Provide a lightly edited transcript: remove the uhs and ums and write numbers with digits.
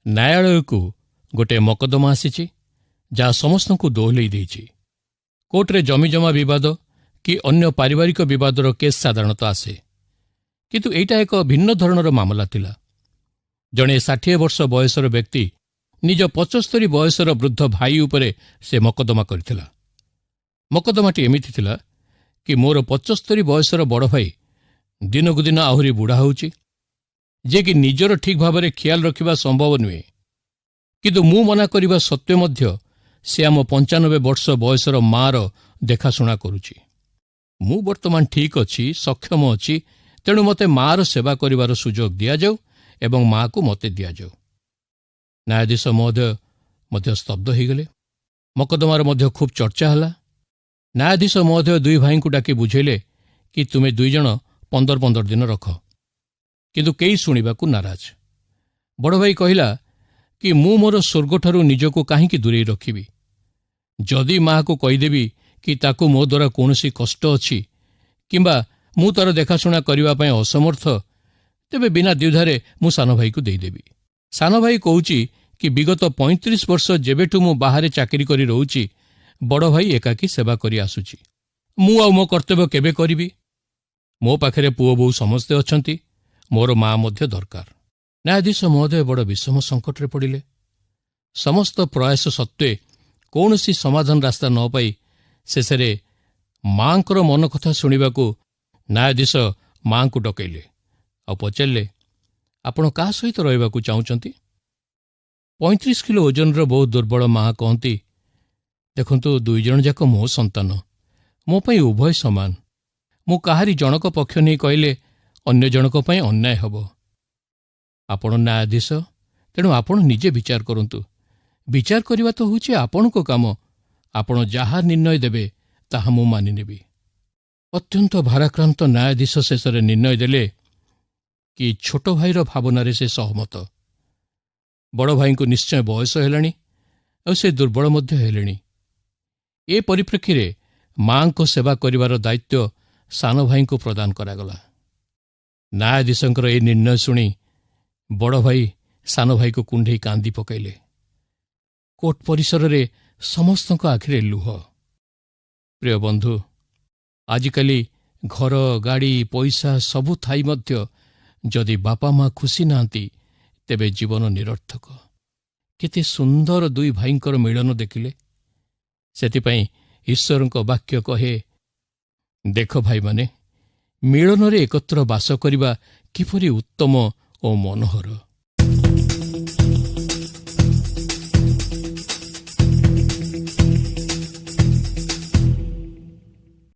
ନ୍ୟାୟାଳୟକୁ ଗୋଟିଏ ମକଦ୍ଦମା ଆସିଛି, ଯାହା ସମସ୍ତଙ୍କୁ ଦୋହଲେଇ ଦେଇଛି। କୋର୍ଟରେ ଜମିଜମା ବିବାଦ କି ଅନ୍ୟ ପାରିବାରିକ ବିବାଦର କେସ୍ ସାଧାରଣତଃ ଆସେ, କିନ୍ତୁ ଏଇଟା ଏକ ଭିନ୍ନ ଧରଣର ମାମଲା ଥିଲା। ଜଣେ 60 ବର୍ଷ ବୟସର ବ୍ୟକ୍ତି ନିଜ 75 ବୟସର ବୃଦ୍ଧ ଭାଇ ଉପରେ ସେ ମକଦ୍ଦମା କରିଥିଲା। ମକଦ୍ଦମାଟି ଏମିତି ଥିଲା କି ମୋର 75 ବୟସର ବଡ଼ ଭାଇ ଦିନକୁ ଦିନ ଆହୁରି ବୁଢ଼ା ହେଉଛି, ଯିଏକି ନିଜର ଠିକ୍ ଭାବରେ ଖିଆଲ ରଖିବା ସମ୍ଭବ ନୁହେଁ। କିନ୍ତୁ ମୁଁ ମନା କରିବା ସତ୍ତ୍ୱେ ମଧ୍ୟ ସେ ଆମ 95 ବର୍ଷ ବୟସର ମା'ର ଦେଖାଶୁଣା କରୁଛି। ମୁଁ ବର୍ତ୍ତମାନ ଠିକ୍ ଅଛି, ସକ୍ଷମ ଅଛି, ତେଣୁ ମୋତେ ମା'ର ସେବା କରିବାର ସୁଯୋଗ ଦିଆଯାଉ ଏବଂ ମା'କୁ ମୋତେ ଦିଆଯାଉ। ନ୍ୟାୟାଧୀଶ ମହୋଦୟ ମଧ୍ୟ ସ୍ତବ୍ଧ ହୋଇଗଲେ। ମକଦ୍ଦମାର ମଧ୍ୟ ଖୁବ୍ ଚର୍ଚ୍ଚା ହେଲା। ନ୍ୟାୟାଧୀଶ ମହୋଦୟ ଦୁଇ ଭାଇଙ୍କୁ ଡାକି ବୁଝେଇଲେ କି ତୁମେ ଦୁଇଜଣ 15 ଦିନ ରଖ, କିନ୍ତୁ କେହି ଶୁଣିବାକୁ ନାରାଜ। ବଡ଼ ଭାଇ କହିଲା କି ମୁଁ ମୋର ସ୍ୱର୍ଗଠାରୁ ନିଜକୁ କାହିଁକି ଦୂରେଇ ରଖିବି? ଯଦି ମା'କୁ କହିଦେବି କି ତାକୁ ମୋ ଦ୍ୱାରା କୌଣସି କଷ୍ଟ ଅଛି କିମ୍ବା ମୁଁ ତାର ଦେଖାଶୁଣା କରିବା ପାଇଁ ଅସମର୍ଥ, ତେବେ ବିନା ଦ୍ୱିଧାରେ ମୁଁ ସାନ ଭାଇକୁ ଦେଇଦେବି। ସାନ ଭାଇ କହୁଛି କି ବିଗତ 35 ବର୍ଷ ଯେବେଠୁ ମୁଁ ବାହାରେ ଚାକିରି କରି ରହୁଛି, ବଡ଼ ଭାଇ ଏକାକୀ ସେବା କରି ଆସୁଛି। ମୁଁ ଆଉ ମୋ କର୍ତ୍ତବ୍ୟ କେବେ କରିବି? ମୋ ପାଖରେ ପୁଅ ବୋଉ ସମସ୍ତେ ଅଛନ୍ତି, ମୋର ମା' ମଧ୍ୟ ଦରକାର। ନ୍ୟାୟାଧୀଶ ମହୋଦୟ ବଡ଼ ବିଷମ ସଙ୍କଟରେ ପଡ଼ିଲେ। ସମସ୍ତ ପ୍ରୟାସ ସତ୍ତ୍ୱେ କୌଣସି ସମାଧାନ ରାସ୍ତା ନ ପାଇ ଶେଷରେ ମା'ଙ୍କର ମନ କଥା ଶୁଣିବାକୁ ନ୍ୟାୟାଧୀଶ ମା'ଙ୍କୁ ଡକେଇଲେ ଆଉ ପଚାରିଲେ, ଆପଣ କାହା ସହିତ ରହିବାକୁ ଚାହୁଁଛନ୍ତି? 35 କିଲୋ ଓଜନର ବହୁତ ଦୁର୍ବଳ ମା' କହନ୍ତି, ଦେଖନ୍ତୁ, ଦୁଇଜଣ ଯାକ ମୋ ସନ୍ତାନ, ମୋ ପାଇଁ ଉଭୟ ସମାନ। ମୁଁ କାହାରି ଜଣକ ପକ୍ଷ ନେଇ କହିଲେ ଅନ୍ୟ ଜଣକ ପାଇଁ ଅନ୍ୟାୟ ହେବ। ଆପଣ ନ୍ୟାୟାଧୀଶ, ତେଣୁ ଆପଣ ନିଜେ ବିଚାର କରନ୍ତୁ। ବିଚାର କରିବା ତ ହେଉଛି ଆପଣଙ୍କ କାମ। ଆପଣ ଯାହା ନିର୍ଣ୍ଣୟ ଦେବେ ତାହା ମୁଁ ମାନିନେବି। ଅତ୍ୟନ୍ତ ଭାରାକ୍ରାନ୍ତ ନ୍ୟାୟାଧୀଶ ଶେଷରେ ନିର୍ଣ୍ଣୟ ଦେଲେ କି ଛୋଟ ଭାଇର ଭାବନାରେ ସେ ସହମତ। ବଡ଼ ଭାଇଙ୍କୁ ନିଶ୍ଚୟ ବୟସ ହେଲାଣି ଆଉ ସେ ଦୁର୍ବଳ ମଧ୍ୟ ହେଲେଣି। ଏ ପରିପ୍ରେକ୍ଷୀରେ ମା'ଙ୍କ ସେବା କରିବାର ଦାୟିତ୍ୱ ସାନ ଭାଇଙ୍କୁ ପ୍ରଦାନ କରାଗଲା। ନ୍ୟାୟାଧୀଶଙ୍କର ଏ ନିର୍ଣ୍ଣୟ ଶୁଣି ବଡ଼ ଭାଇ ସାନ ଭାଇକୁ କୁଣ୍ଢେଇ କାନ୍ଦି ପକାଇଲେ। କୋର୍ଟ ପରିସରରେ ସମସ୍ତଙ୍କ ଆଖିରେ ଲୁହ। ପ୍ରିୟ ବନ୍ଧୁ, ଆଜିକାଲି ଘର, ଗାଡ଼ି, ପଇସା ସବୁ ଥାଇ ମଧ୍ୟ ଯଦି ବାପା ମା' ଖୁସି ନାହାନ୍ତି, ତେବେ ଜୀବନ ନିରର୍ଥକ। କେତେ ସୁନ୍ଦର ଦୁଇ ଭାଇଙ୍କର ମିଳନ ଦେଖିଲେ। ସେଥିପାଇଁ ଈଶ୍ୱରଙ୍କ ବାକ୍ୟ କହେ, ଦେଖ ଭାଇମାନେ, ମିଳନରେ ଏକତ୍ର ବାସ କରିବା କିପରି ଉତ୍ତମ ଓ ମନୋହର।